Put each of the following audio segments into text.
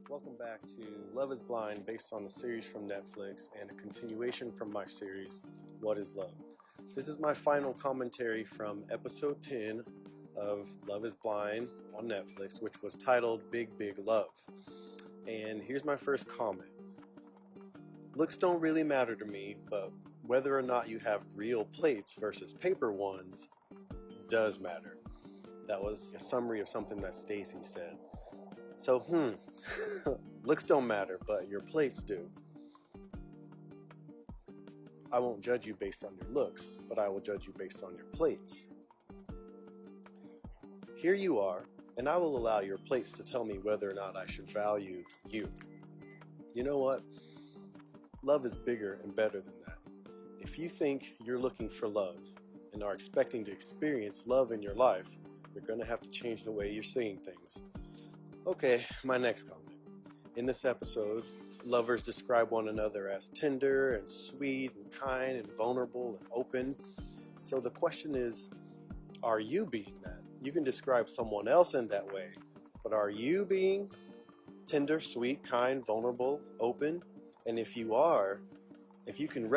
Welcome back to Love is Blind, based on the series from Netflix and a continuation from my series, What is Love? This is my final commentary from episode 10 of Love is Blind on Netflix, which was titled Big Big Love. And here's my first comment. Looks don't really matter to me, but whether or not you have real plates versus paper ones does matter. That was a summary of something that Stacy said. So, looks don't matter, but your plates do. I won't judge you based on your looks, but I will judge you based on your plates. Here you are, and I will allow your plates to tell me whether or not I should value you. You know what? Love is bigger and better than that. If you think you're looking for love and are expecting to experience love in your life, you're going to have to change the way you're seeing things. Okay, my next comment. In this episode, lovers describe one another as tender and sweet and kind and vulnerable and open. So the question is, are you being that? You can describe someone else in that way, but are you being tender, sweet, kind, vulnerable, open? And if you are, if you can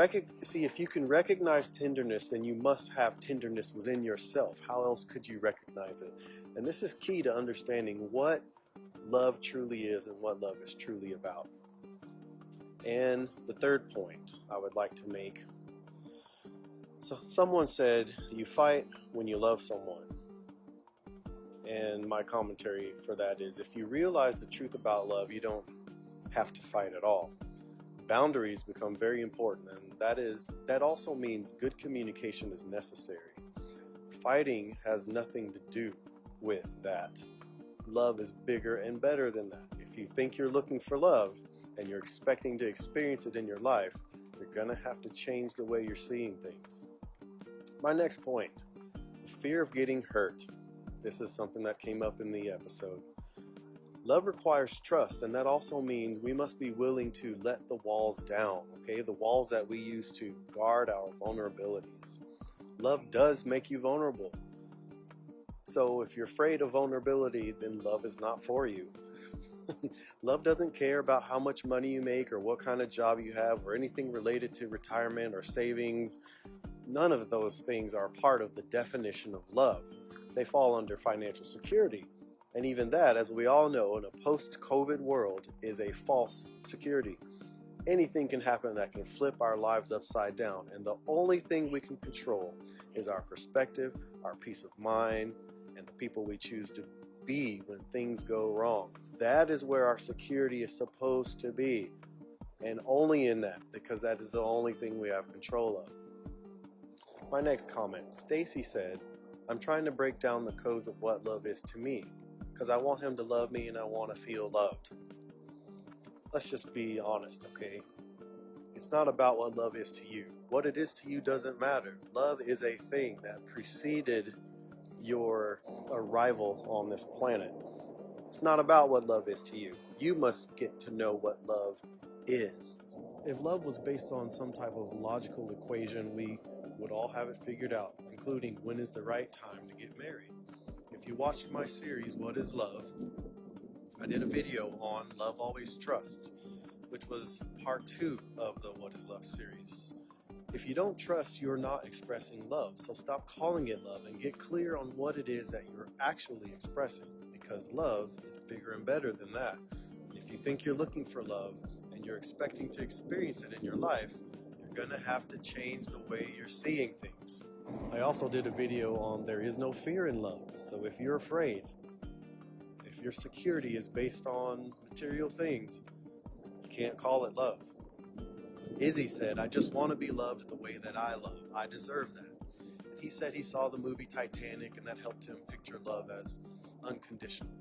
recognize tenderness, then you must have tenderness within yourself. How else could you recognize it? And this is key to understanding what love truly is and what love is truly about. And the third point I would like to make. So someone said you fight when you love someone. And my commentary for that is, if you realize the truth about love, you don't have to fight at all. Boundaries become very important, and that also means good communication is necessary. Fighting has nothing to do with that. Love is bigger and better than that. If you think you're looking for love and you're expecting to experience it in your life, you're going to have to change the way you're seeing things. My next point, the fear of getting hurt. This is something that came up in the episode. Love requires trust, and that also means we must be willing to let the walls down, okay? The walls that we use to guard our vulnerabilities. Love does make you vulnerable. So if you're afraid of vulnerability, then love is not for you. Love doesn't care about how much money you make or what kind of job you have or anything related to retirement or savings. None of those things are part of the definition of love. They fall under financial security. And even that, as we all know, in a post-COVID world, is a false security. Anything can happen that can flip our lives upside down. And the only thing we can control is our perspective, our peace of mind, and the people we choose to be when things go wrong. That is where our security is supposed to be. And only in that, because that is the only thing we have control of. My next comment, Stacy said, I'm trying to break down the codes of what love is to me, because I want him to love me and I want to feel loved. Let's just be honest, okay? It's not about what love is to you. What it is to you doesn't matter. Love is a thing that preceded your arrival on this planet. It's not about what love is to you. You must get to know what love is. If love was based on some type of logical equation, we would all have it figured out, including when is the right time to get married. If you watched my series, What is Love? I did a video on Love Always Trust, which was part 2 of the What is Love series. If you don't trust, you're not expressing love, so stop calling it love and get clear on what it is that you're actually expressing, because love is bigger and better than that. And if you think you're looking for love and you're expecting to experience it in your life, you're going to have to change the way you're seeing things. I also did a video on there is no fear in love, so if you're afraid, if your security is based on material things, you can't call it love. Izzy said, I just want to be loved the way that I love. I deserve that. And he said he saw the movie Titanic and that helped him picture love as unconditional,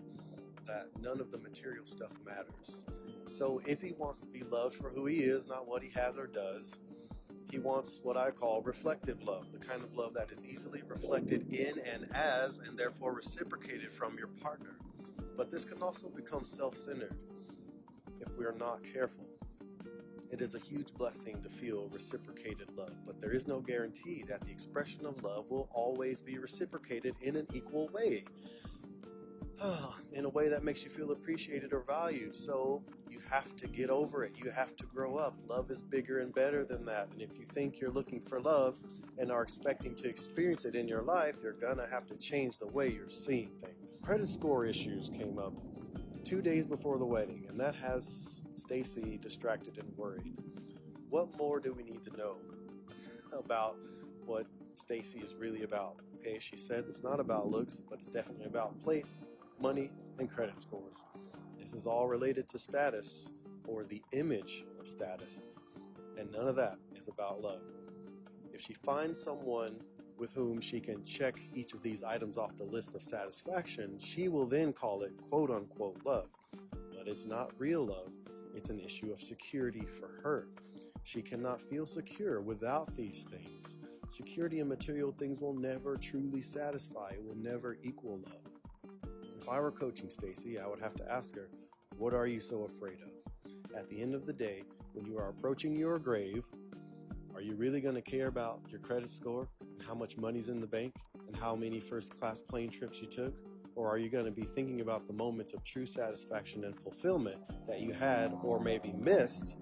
that none of the material stuff matters. So Izzy wants to be loved for who he is, not what he has or does. He wants what I call reflective love, the kind of love that is easily reflected in and as, and therefore reciprocated from your partner. But this can also become self-centered if we are not careful. It is a huge blessing to feel reciprocated love, but there is no guarantee that the expression of love will always be reciprocated in an equal way. in a way that makes you feel appreciated or valued. So you have to get over it. You have to grow up. Love is bigger and better than that. And if you think you're looking for love and are expecting to experience it in your life, you're gonna have to change the way you're seeing things. Credit score issues came up 2 days before the wedding, and that has Stacy distracted and worried. What more do we need to know about what Stacy is really about? Okay, she says it's not about looks, but it's definitely about plates, money, and credit scores. This is all related to status, or the image of status, and none of that is about love. If she finds someone with whom she can check each of these items off the list of satisfaction, she will then call it quote-unquote love. But it's not real love. It's an issue of security for her. She cannot feel secure without these things. Security in material things will never truly satisfy. It will never equal love. If I were coaching Stacy, I would have to ask her, what are you so afraid of? At the end of the day, when you are approaching your grave, are you really going to care about your credit score and how much money's in the bank and how many first-class plane trips you took? Or are you going to be thinking about the moments of true satisfaction and fulfillment that you had or maybe missed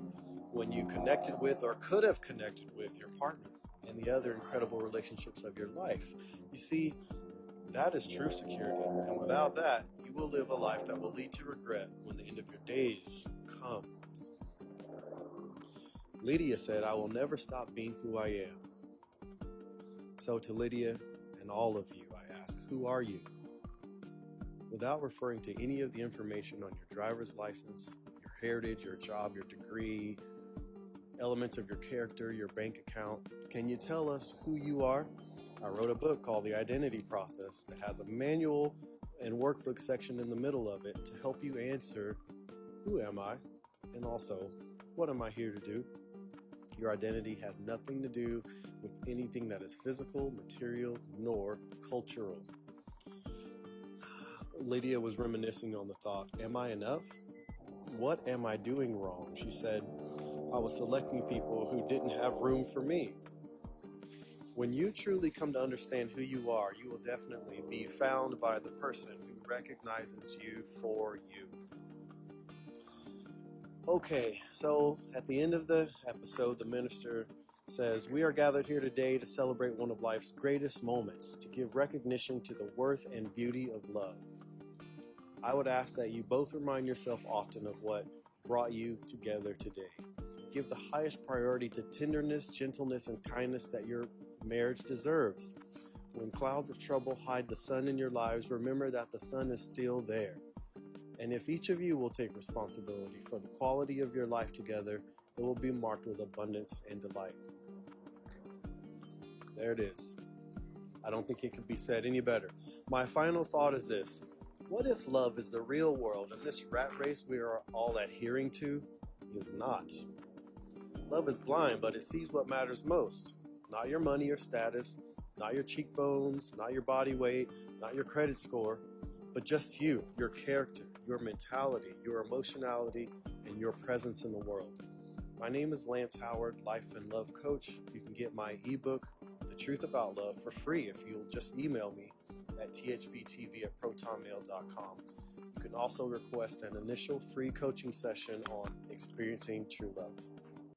when you connected with or could have connected with your partner and the other incredible relationships of your life? You see, that is true security. And without that, you will live a life that will lead to regret when the end of your days comes. Lydia said, I will never stop being who I am. So to Lydia and all of you, I ask, who are you? Without referring to any of the information on your driver's license, your heritage, your job, your degree, elements of your character, your bank account, can you tell us who you are? I wrote a book called The Identity Process that has a manual and workbook section in the middle of it to help you answer, who am I? And also, what am I here to do? Your identity has nothing to do with anything that is physical, material, nor cultural. Lydia was reminiscing on the thought, am I enough? What am I doing wrong? She said, I was selecting people who didn't have room for me. When you truly come to understand who you are, you will definitely be found by the person who recognizes you for you. Okay, so at the end of the episode, the minister says, we are gathered here today to celebrate one of life's greatest moments, to give recognition to the worth and beauty of love. I would ask that you both remind yourself often of what brought you together today. Give the highest priority to tenderness, gentleness, and kindness that your marriage deserves. When clouds of trouble hide the sun in your lives, remember that the sun is still there. And if each of you will take responsibility for the quality of your life together, it will be marked with abundance and delight. There it is. I don't think it could be said any better. My final thought is this. What if love is the real world and this rat race we are all adhering to is not? Love is blind, but it sees what matters most. Not your money or status, not your cheekbones, not your body weight, not your credit score, but just you, your character, your mentality, your emotionality, and your presence in the world. My name is Lance Howard, Life and Love Coach. You can get my ebook, The Truth About Love, for free if you'll just email me at thbtv@protonmail.com. You can also request an initial free coaching session on experiencing true love.